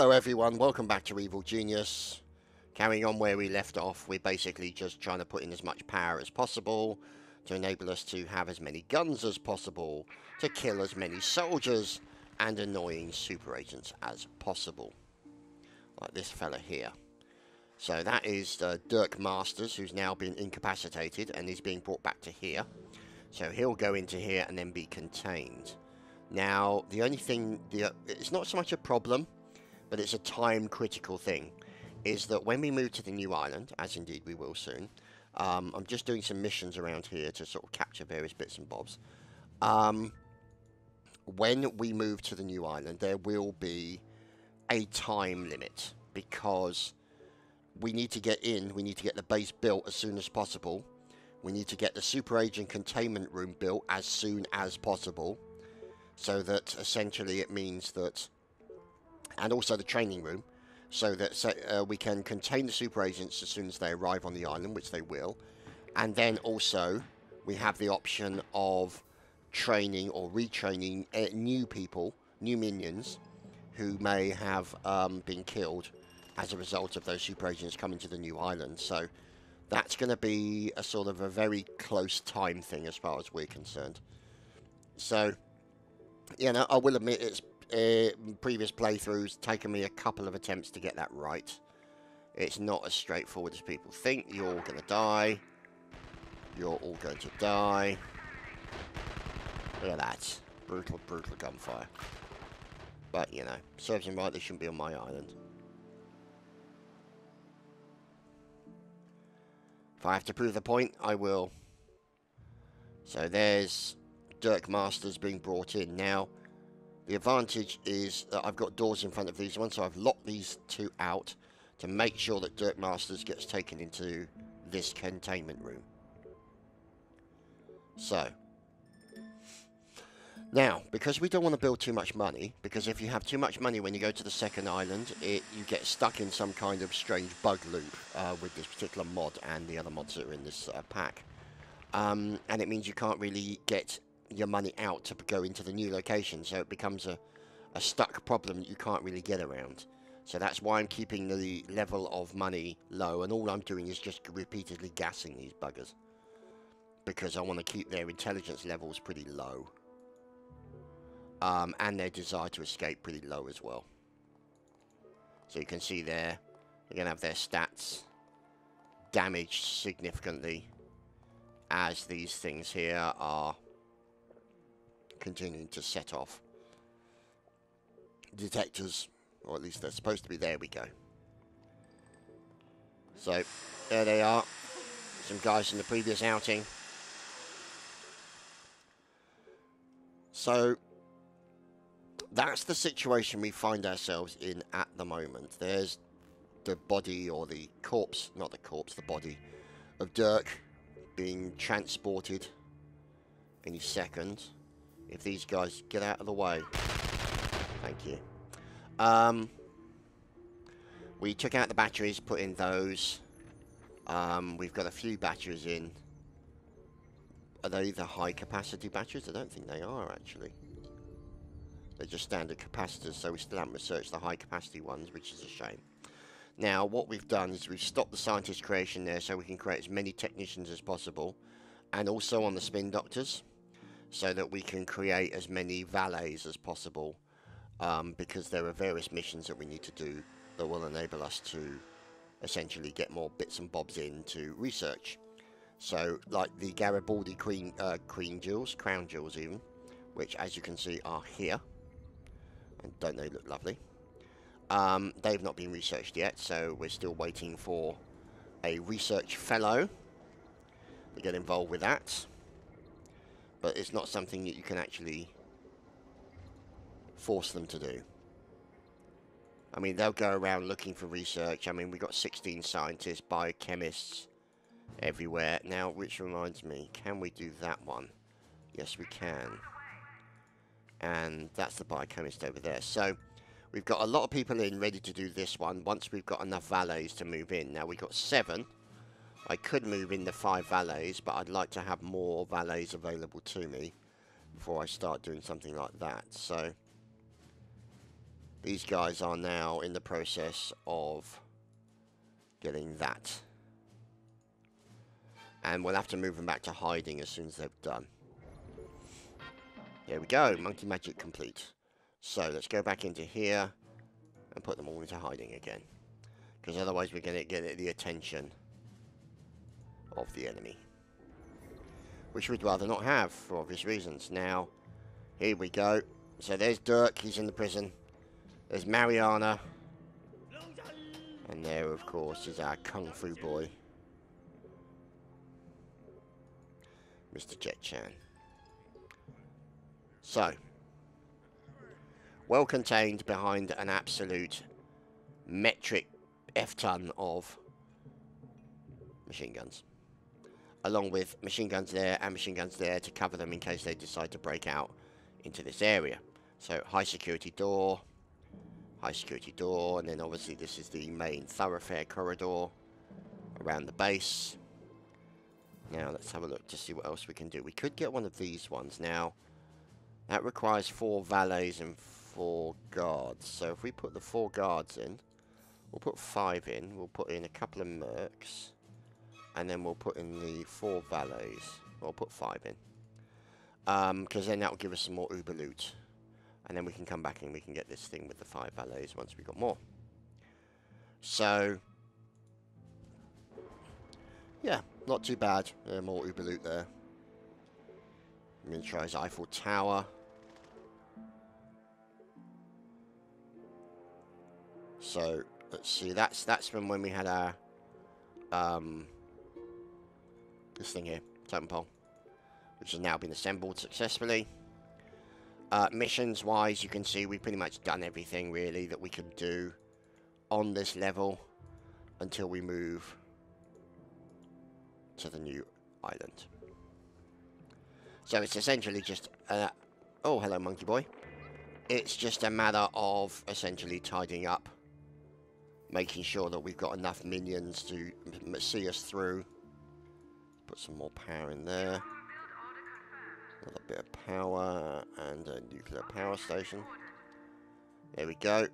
Hello everyone, welcome back to Evil Genius. Carrying on where we left off, we're basically just trying to put in as much power as possible to enable us to have as many guns as possible, to kill as many soldiers and annoying super agents as possible. Like this fella here. So that is Dirk Masters, who's now been incapacitated and is being brought back to here. So he'll go into here and then be contained. Now, the only thing, it's not so much a problem, but it's a time-critical thing, is that when we move to the new island, as indeed we will soon, I'm just doing some missions around here to sort of capture various bits and bobs. When we move to the new island, there will be a time limit, because we need to get in, we need to get the base built as soon as possible, we need to get the super agent containment room built as soon as possible, so that essentially it means that, and also the training room, so that we can contain the super agents as soon as they arrive on the island, which they will, and then also we have the option of training or retraining new people, new minions, who may have been killed as a result of those super agents coming to the new island. So that's going to be a sort of a very close time thing as far as we're concerned. So, you know, I will admit it's previous playthroughs taken me a couple of attempts to get that right. It's not as straightforward as people think. You're all going to die. You're all going to die. Look at that. Brutal, brutal gunfire. But, you know, serves them right, they shouldn't be on my island. If I have to prove the point, I will. So there's Dirk Masters being brought in. Now, the advantage is that I've got doors in front of these ones, so I've locked these two out to make sure that Dirk Masters gets taken into this containment room. So, now, because we don't want to build too much money, because if you have too much money when you go to the second island, you get stuck in some kind of strange bug loop with this particular mod and the other mods that are in this pack. And it means you can't really get your money out to go into the new location, so it becomes a stuck problem that you can't really get around. So that's why I'm keeping the level of money low, and all I'm doing is just repeatedly gassing these buggers, because I want to keep their intelligence levels pretty low. And their desire to escape pretty low as well. So you can see there, they're going to have their stats damaged significantly as these things here are continuing to set off detectors, or at least they're supposed to be. There we go. So, there they are. Some guys from the previous outing. So, that's the situation we find ourselves in at the moment. There's the body, or the corpse, not the corpse, the body of Dirk being transported any second. If these guys get out of the way. Thank you. We took out the batteries, put in those. We've got a few batteries in. Are they the high capacity batteries? I don't think they are, actually. They're just standard capacitors, so we still haven't researched the high capacity ones, which is a shame. Now, what we've done is we've stopped the scientist creation there, so we can create as many technicians as possible, and also on the spin doctors, so that we can create as many valets as possible, because there are various missions that we need to do that will enable us to essentially get more bits and bobs into research. So, like the Garibaldi crown jewels even, which as you can see are here. And don't they look lovely? They've not been researched yet, so we're still waiting for a research fellow to get involved with that. But it's not something that you can actually force them to do. I mean, they'll go around looking for research. I mean, we've got 16 scientists, biochemists everywhere. Now, which reminds me, can we do that one? Yes, we can. And that's the biochemist over there. So, we've got a lot of people in ready to do this one once we've got enough valets to move in. Now, we've got 7. I could move in the 5 valets, but I'd like to have more valets available to me before I start doing something like that. So, These guys are now in the process of getting that. And we'll have to move them back to hiding as soon as they've done. There we go, monkey magic complete. So let's go back into here and put them all into hiding again. Because otherwise we're going to get the attention of the enemy. Which we'd rather not have, for obvious reasons. Now, here we go. So there's Dirk, he's in the prison. There's Mariana. And there, of course, is our Kung Fu boy, Mr. Jet-chan. So, well contained behind an absolute metric F-ton of machine guns. Along with machine guns there and machine guns there to cover them in case they decide to break out into this area. So, high security door, and then obviously this is the main thoroughfare corridor around the base. Now, let's have a look to see what else we can do. We could get one of these ones. Now, that requires 4 valets and 4 guards. So, if we put the 4 guards in, we'll put 5 in. We'll put in a couple of mercs. And then we'll put in the 4 valets. We'll put 5 in. Because then that will give us some more uber loot. And then we can come back and we can get this thing with the 5 valets once we've got more. So, yeah, not too bad. More uber loot there. Miniaturized Eiffel Tower. So, let's see. That's from when we had our this thing here, totem pole, which has now been assembled successfully. Missions wise, you can see we've pretty much done everything really that we can do on this level until we move to the new island. So it's essentially just oh, hello monkey boy. It's just a matter of essentially tidying up, making sure that we've got enough minions to see us through. Put some more power in there. Another bit of power and a nuclear power station. There we go.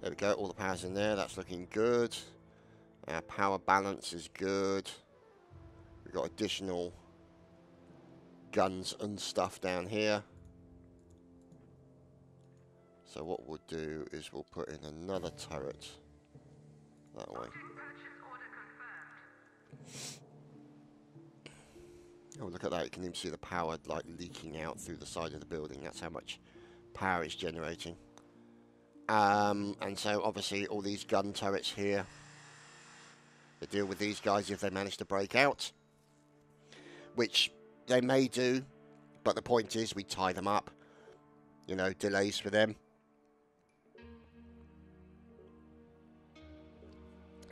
There we go, all the power's in there, that's looking good. Our power balance is good. We've got additional guns and stuff down here. So what we'll do is we'll put in another turret that way. Oh, look at that, you can even see the power like leaking out through the side of the building. That's how much power it's generating. And so obviously all these gun turrets here, they deal with these guys if they manage to break out, which they may do, but the point is we tie them up, you know, delays for them.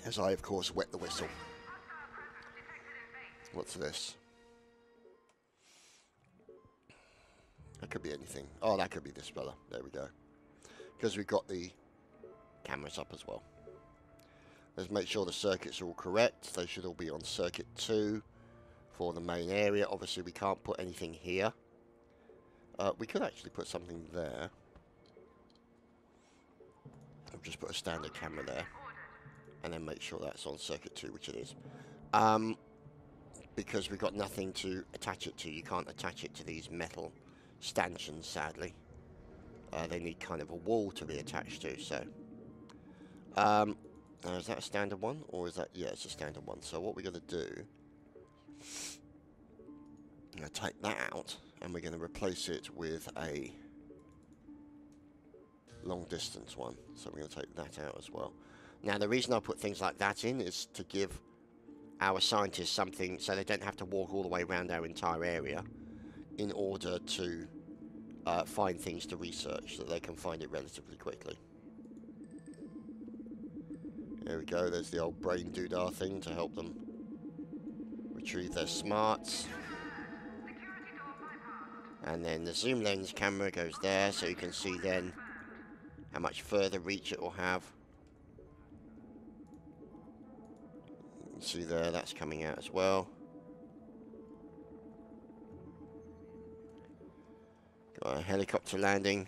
As I of course wet the whistle. What's this? That could be anything. Oh, that could be this fella. There we go. Because we've got the cameras up as well. Let's make sure the circuits are all correct. They should all be on circuit 2 for the main area. Obviously, we can't put anything here. We could actually put something there. I'll just put a standard camera there. And then make sure that's on circuit 2, which it is. Because we've got nothing to attach it to. You can't attach it to these metal stanchions, sadly. They need kind of a wall to be attached to, so. Is that a standard one? Or is that, yeah, it's a standard one. So what we're going to do, I'm going to take that out, and we're going to replace it with a long distance one. So we're going to take that out as well. Now, the reason I put things like that in is to give our scientists something so they don't have to walk all the way around our entire area in order to find things to research, so they can find it relatively quickly. There we go, there's the old brain doodah thing to help them retrieve their smarts. And then the zoom lens camera goes there, so you can see then how much further reach it will have. You can see there, that's coming out as well. A helicopter landing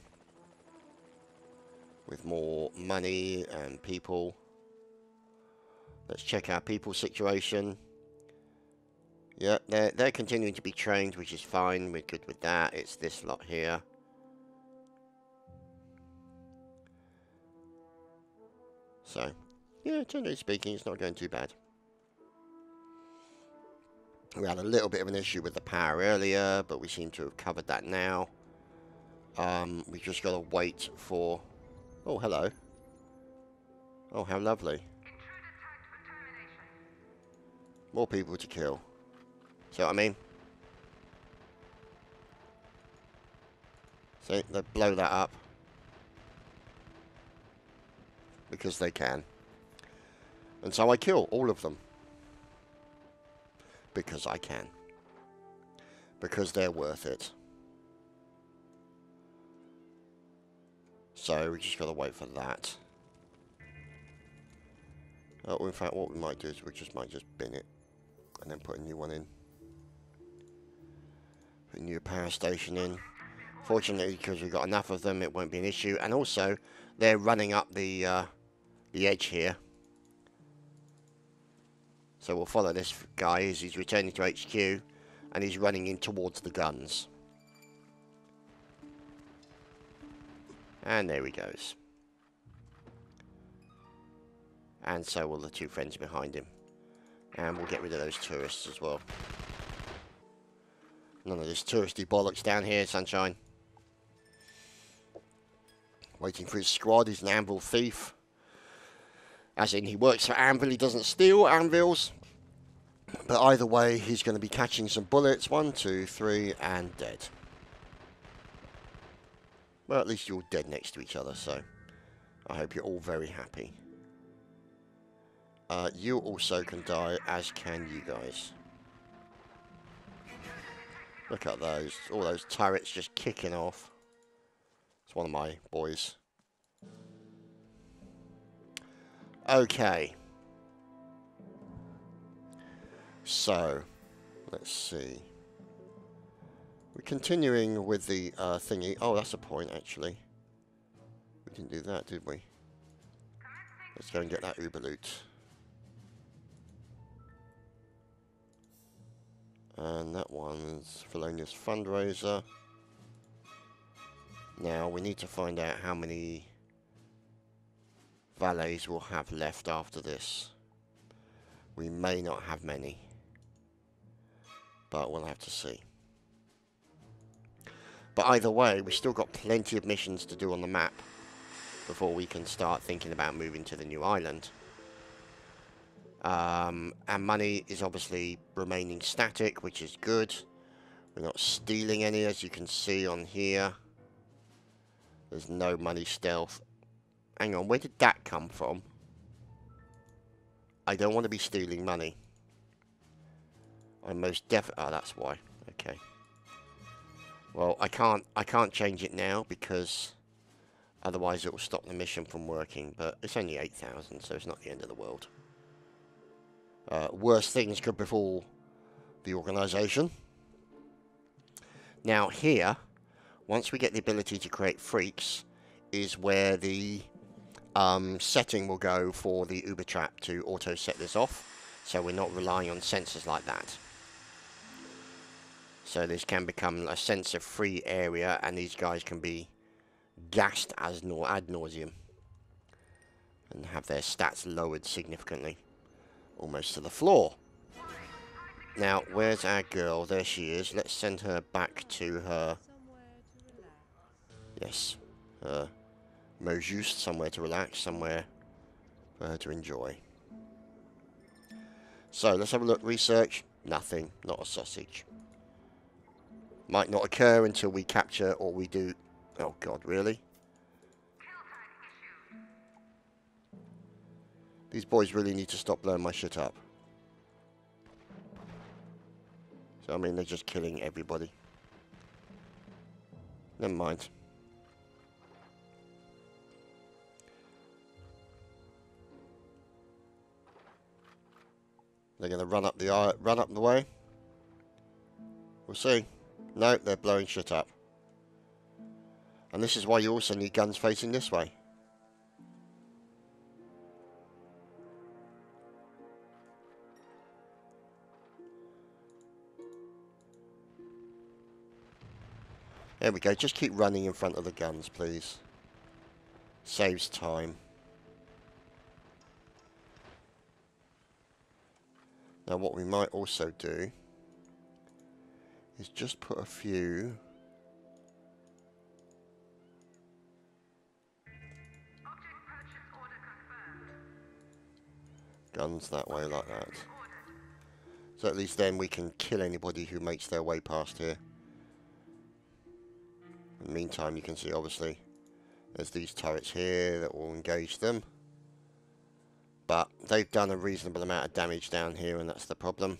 with more money and people. Let's check our people situation. Yeah, they're continuing to be trained, which is fine. We're good with that. It's this lot here. So, yeah, generally speaking, it's not going too bad. We had a little bit of an issue with the power earlier, but we seem to have covered that now. We just got to wait for... Oh, hello. Oh, how lovely. More people to kill. See what I mean? See, they blow that up. Because they can. And so I kill all of them. Because I can. Because they're worth it. So we just got to wait for that. Oh, in fact, what we might do is we might just bin it. And then put a new one in. Put a new power station in. Fortunately, because we've got enough of them, it won't be an issue. And also, they're running up the edge here. So we'll follow this guy as he's returning to HQ. And he's running in towards the guns. And there he goes. And so will the two friends behind him. And we'll get rid of those tourists as well. None of this touristy bollocks down here, sunshine. Waiting for his squad. He's an anvil thief. As in, he works for Anvil. He doesn't steal anvils. But either way, he's going to be catching some bullets. 1, 2, 3, and dead. Well, at least you're all dead next to each other, so I hope you're all very happy. You also can die, as can you guys. Look at those. All those turrets just kicking off. It's one of my boys. Okay. So, let's see. We're continuing with the thingy. Oh, that's a point, actually. We didn't do that, did we? Let's go and get that Uber loot. And that one's Felonious Fundraiser. Now, we need to find out how many valets we'll have left after this. We may not have many. But we'll have to see. But either way, we've still got plenty of missions to do on the map before we can start thinking about moving to the new island. And money is obviously remaining static, which is good. We're not stealing any, as you can see on here. There's no money stealth. Hang on, where did that come from? I don't want to be stealing money. I'm most definitely... Oh, that's why. Okay. Well, I can't change it now because otherwise it will stop the mission from working. But it's only 8,000, so it's not the end of the world. Worse things could befall the organisation. Now here, once we get the ability to create freaks, is where the setting will go for the Uber trap to auto set this off. So we're not relying on sensors like that. So this can become a sensor-free area, and these guys can be gassed as ad nauseum and have their stats lowered significantly, almost to the floor. Now, where's our girl? There she is. Let's send her back to her. Yes, her Mojust, somewhere to relax, somewhere for her to enjoy. So let's have a look. Research. Nothing. Not a sausage. Might not occur until we capture or we do... Oh, God, really? These boys really need to stop blowing my shit up. So, I mean, they're just killing everybody. Never mind. They're going to run up the way. We'll see. No, they're blowing shit up. And this is why you also need guns facing this way. There we go. Just keep running in front of the guns, please. Saves time. Now what we might also do is just put a few guns that way like that. So at least then we can kill anybody who makes their way past here. In the meantime, you can see obviously there's these turrets here that will engage them. But they've done a reasonable amount of damage down here, and that's the problem.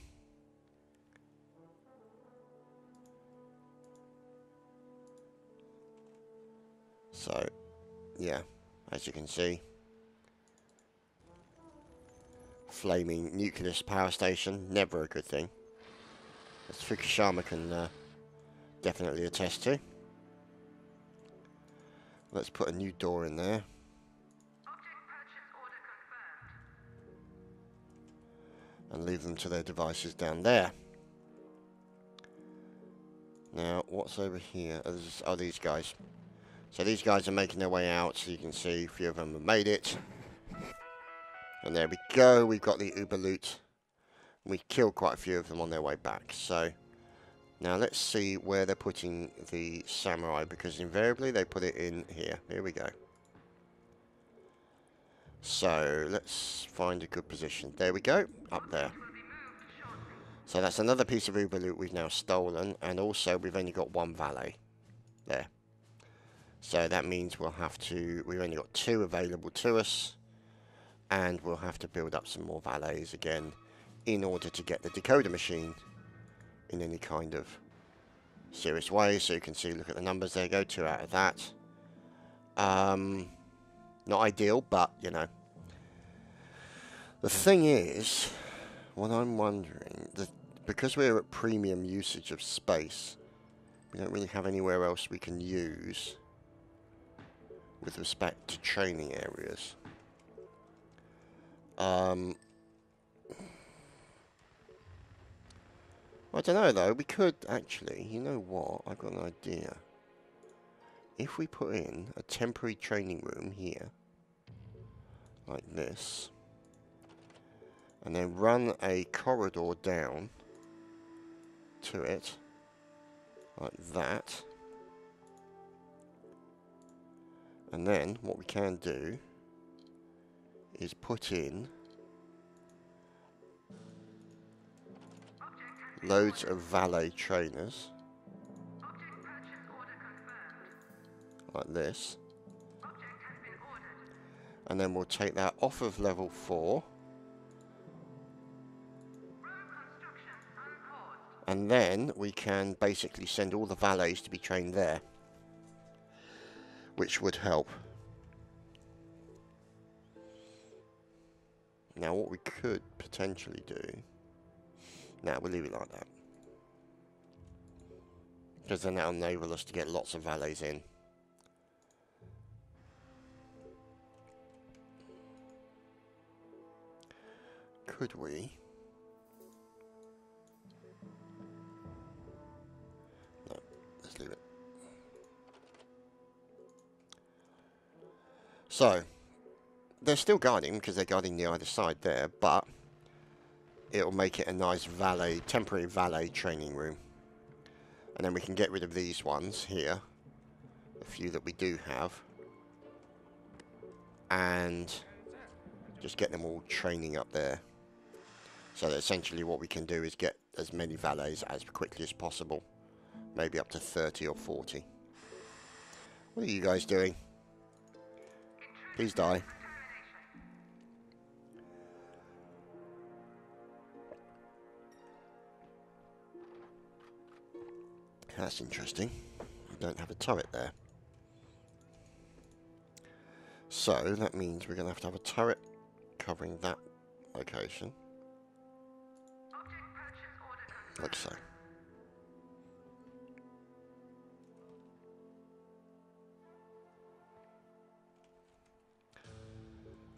So, yeah, as you can see, flaming nuclear power station, never a good thing. As Fukushima can definitely attest to. Let's put a new door in there. And leave them to their devices down there. Now, what's over here? Oh, these guys. So these guys are making their way out, so you can see a few of them have made it. And there we go, we've got the Uber loot. We killed quite a few of them on their way back. So, now let's see where they're putting the samurai, because invariably they put it in here. Here we go. So, let's find a good position. There we go, up there. So that's another piece of Uber loot we've now stolen, and also we've only got one valet. There. So that means we'll have to, we've only got 2 available to us, and we'll have to build up some more valets again in order to get the decoder machine in any kind of serious way. So you can see, look at the numbers, there you go, 2 out of that. Not ideal, but, you know. The thing is, what I'm wondering, because we're at premium usage of space, we don't really have anywhere else we can use with respect to training areas. I don't know though, we could actually, you know what, I've got an idea. If we put in a temporary training room here, like this, and then run a corridor down to it, like that, and then what we can do is put in loads of valet trainers, like this, and then we'll take that off of level 4, and then we can basically send all the valets to be trained there, which would help. Now what we could potentially do, now we'll leave it like that, because then that'll enable us to get lots of valets in. Could we? No, let's leave it. So, they're still guarding, because they're guarding the either side there, but it'll make it a nice valet, temporary valet training room. And then we can get rid of these ones here, a few that we do have, and just get them all training up there. So that essentially what we can do is get as many valets as quickly as possible, maybe up to 30 or 40. What are you guys doing? Please die. That's interesting. We don't have a turret there. So that means we're going to have a turret covering that location. Like so.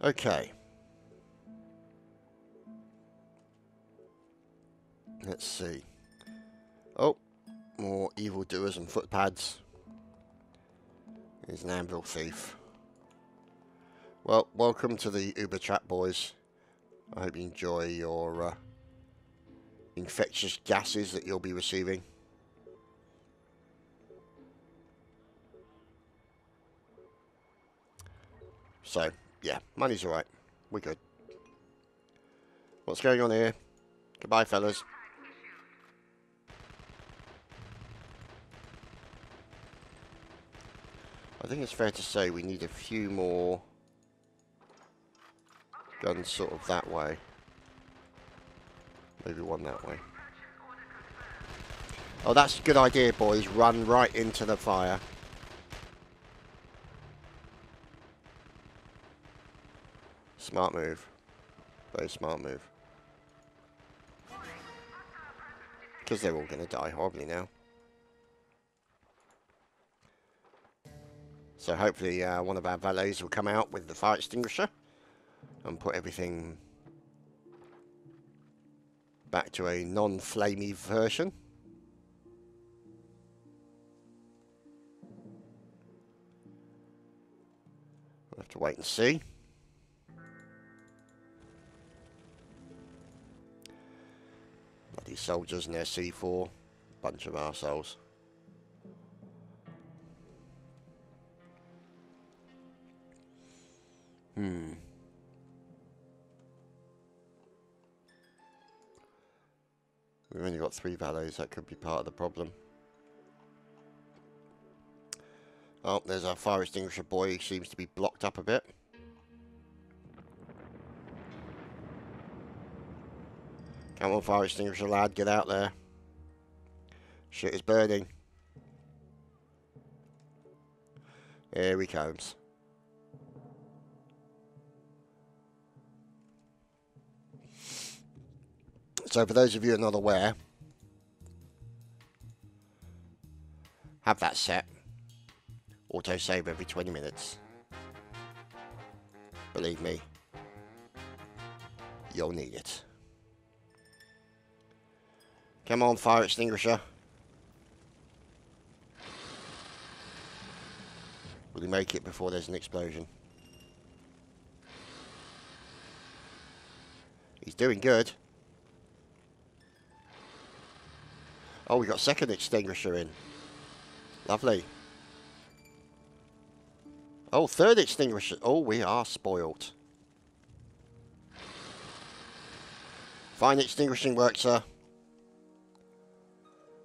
Okay. Let's see. Oh, more evildoers and footpads. He's an anvil thief. Well, welcome to the Uber chat, boys. I hope you enjoy your infectious gases that you'll be receiving. So, yeah, money's alright. We're good. What's going on here? Goodbye, fellas. I think it's fair to say we need a few more guns sort of that way. Maybe one that way. Oh, that's a good idea, boys. Run right into the fire. Smart move. Very smart move. Because they're all going to die horribly now. So hopefully one of our valets will come out with the fire extinguisher and put everything back to a non-flamey version. We'll have to wait and see. Bloody soldiers and their C4. Bunch of arseholes. We've only got 3 valets, that could be part of the problem. Oh, there's our fire extinguisher boy, he seems to be blocked up a bit. Come on, fire extinguisher lad, get out there. Shit is burning. Here he comes. So for those of you who are not aware, have that set. Auto-save every 20 minutes. Believe me, you'll need it. Come on, fire extinguisher. Will he make it before there's an explosion? He's doing good. Oh, we got second extinguisher in. Lovely. Oh, third extinguisher. Oh, we are spoilt. Fine extinguishing work, sir.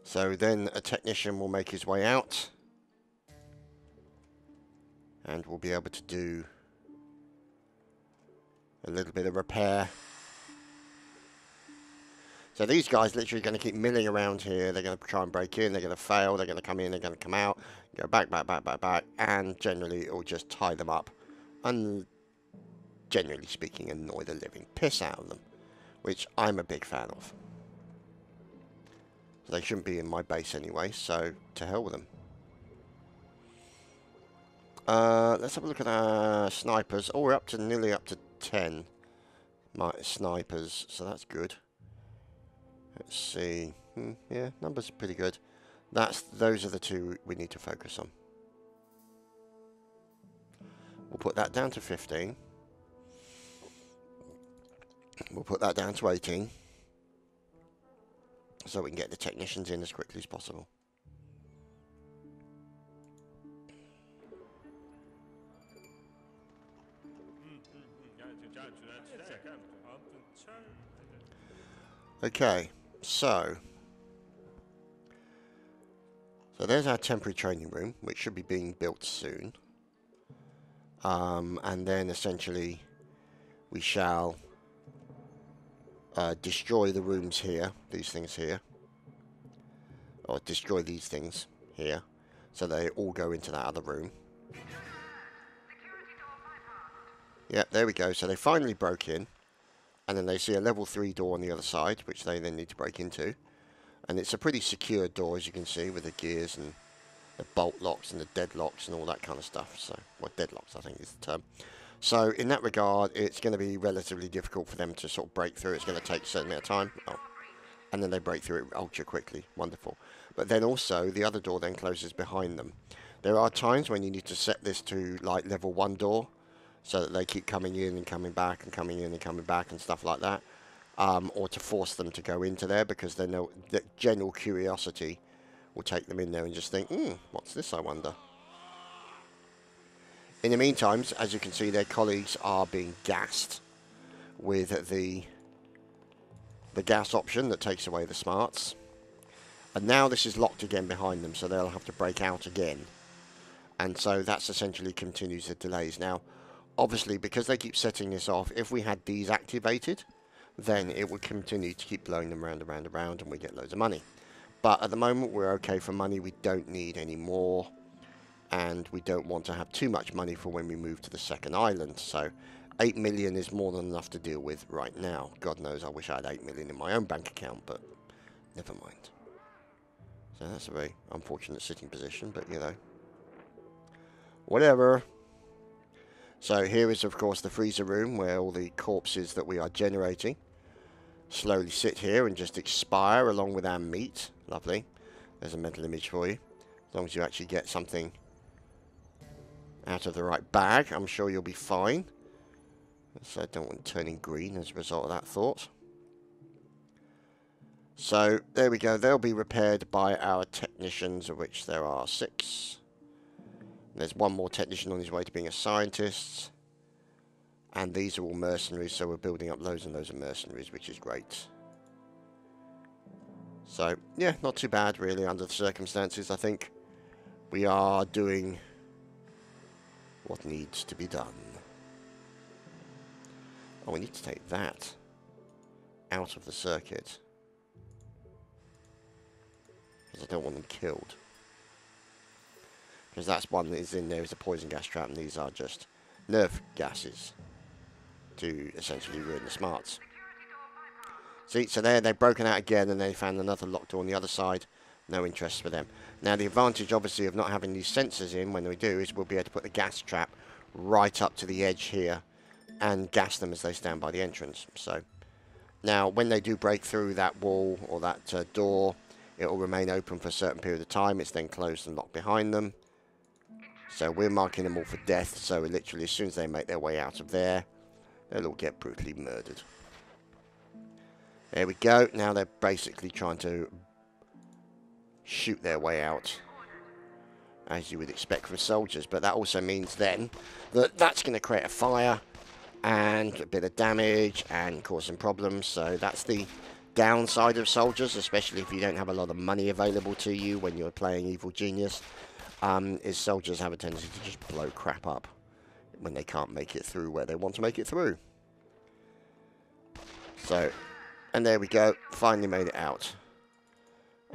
So then a technician will make his way out. And we'll be able to do a little bit of repair. So these guys literally going to keep milling around here. They're going to try and break in. They're going to fail. They're going to come in. They're going to come out. Go back, back, back, back, back. And generally it will just tie them up. And generally speaking, annoy the living piss out of them. Which I'm a big fan of. They shouldn't be in my base anyway. So to hell with them. Let's have a look at our snipers. Oh, we're up to nearly up to 10 snipers. So that's good. Let's see. Yeah, numbers are pretty good. Those are the 2 we need to focus on. We'll put that down to 15. We'll put that down to 18. So we can get the technicians in as quickly as possible. Okay, so there's our temporary training room, which should be being built soon. And then essentially we shall destroy the rooms here, these things here, or destroy these things here, so they all go into that other room. Yep, there we go. So they finally broke in. And then they see a level 3 door on the other side, which they then need to break into. And it's a pretty secure door, as you can see, with the gears and the bolt locks and the deadlocks and all that kind of stuff. So, well, deadlocks, I think is the term. So in that regard, it's going to be relatively difficult for them to sort of break through. It's going to take a certain amount of time. Oh, and then they break through it ultra quickly. Wonderful. But then also, the other door then closes behind them. There are times when you need to set this to like level 1 door, so that they keep coming in and coming back and coming in and coming back and stuff like that. Or to force them to go into there, because they know that general curiosity will take them in there and just think, what's this, I wonder? In the meantime, as you can see, their colleagues are being gassed with the gas option that takes away the smarts. And now this is locked again behind them, so they'll have to break out again. And so that's essentially continues the delays. Now, obviously, because they keep setting this off, if we had these activated, then it would continue to keep blowing them round and round and round, and we get loads of money. But at the moment, we're okay for money. We don't need any more. And we don't want to have too much money for when we move to the second island. So 8 million is more than enough to deal with right now. God knows I wish I had 8 million in my own bank account, but never mind. So that's a very unfortunate sitting position, but you know, whatever. So here is, of course, the freezer room where all the corpses that we are generating slowly sit here and just expire along with our meat. Lovely. There's a mental image for you. As long as you actually get something out of the right bag, I'm sure you'll be fine. So I don't want turning green as a result of that thought. So there we go. They'll be repaired by our technicians, of which there are 6. There's one more technician on his way to being a scientist. And these are all mercenaries, so we're building up loads and loads of mercenaries, which is great. So, yeah, not too bad, really, under the circumstances. I think we are doing what needs to be done. Oh, we need to take that out of the circuit, because I don't want them killed. Because that's one that is in there is a poison gas trap, and these are just nerve gases to essentially ruin the smarts. See, so there they've broken out again, and they found another locked door on the other side. No interest for them. Now, the advantage, obviously, of not having these sensors in when we do is we'll be able to put the gas trap right up to the edge here and gas them as they stand by the entrance. So, now, when they do break through that wall or that door, it will remain open for a certain period of time. It's then closed and locked behind them. So, we're marking them all for death. So, literally, as soon as they make their way out of there, they'll all get brutally murdered. There we go. Now they're basically trying to shoot their way out, as you would expect from soldiers. But that also means then that that's going to create a fire and a bit of damage and cause some problems. So that's the downside of soldiers, especially if you don't have a lot of money available to you when you're playing Evil Genius, is soldiers have a tendency to just blow crap up when they can't make it through where they want to make it through. So, and there we go, finally made it out.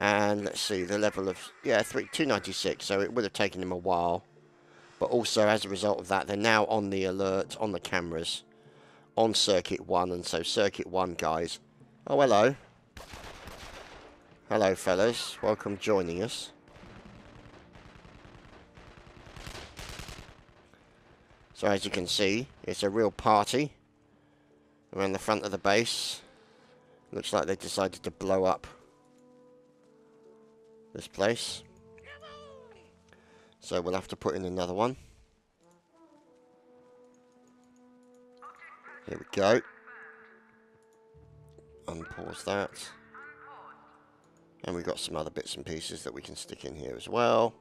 And let's see, the level of, yeah, 296, so it would have taken them a while. But also, as a result of that, they're now on the alert, on the cameras, on Circuit 1. And so Circuit 1, guys. Oh, hello. Hello, fellas. Welcome joining us. So as you can see, it's a real party around the front of the base. Looks like they decided to blow up this place. So we'll have to put in another one. Here we go. Unpause that. And we've got some other bits and pieces that we can stick in here as well.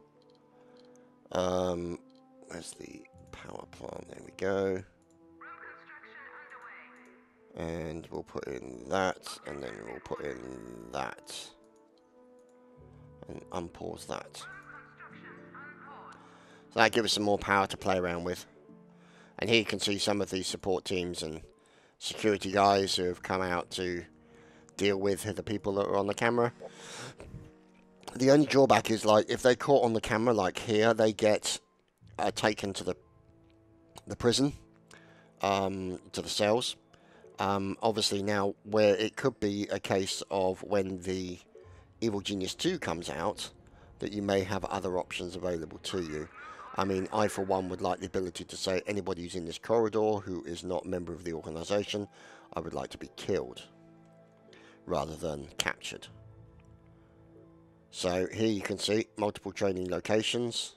Where's the power plant? There we go. And we'll put in that, and then we'll put in that. And unpause that. So that gives us some more power to play around with. And here you can see some of the support teams and security guys who have come out to deal with the people that are on the camera. The only drawback is, like, if they're caught on the camera, like here, they get taken to the prison, to the cells. Obviously now, where it could be a case of when the Evil Genius 2 comes out, that you may have other options available to you. I mean, I for one would like the ability to say anybody who's in this corridor who is not a member of the organisation, I would like to be killed rather than captured. So here you can see multiple training locations,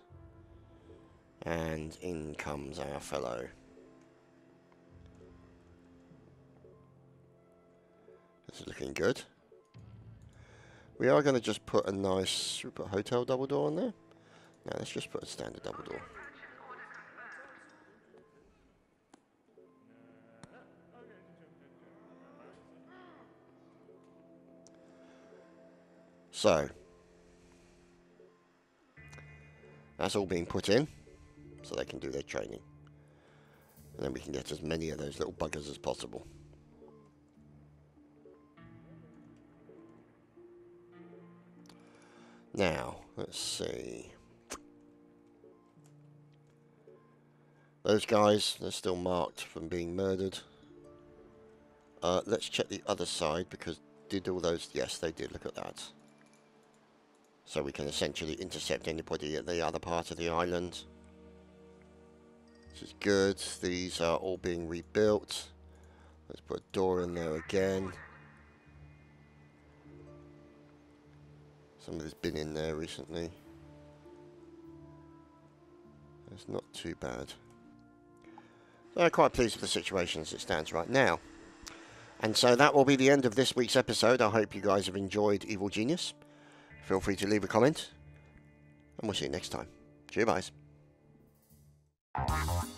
and in comes our fellow. This is looking good. We are going to just put a nice, should we put a hotel double door on there? No, let's just put a standard double door. So, that's all being put in, so they can do their training. And then we can get as many of those little buggers as possible. Now, let's see. Those guys, they're still marked from being murdered. Let's check the other side, because did all those... Yes, they did. Look at that. So we can essentially intercept anybody at the other part of the island. This is good. These are all being rebuilt. Let's put a door in there again. Somebody's been in there recently. It's not too bad. So I'm quite pleased with the situation as it stands right now. And so that will be the end of this week's episode. I hope you guys have enjoyed Evil Genius. Feel free to leave a comment. And we'll see you next time. Cheers, guys.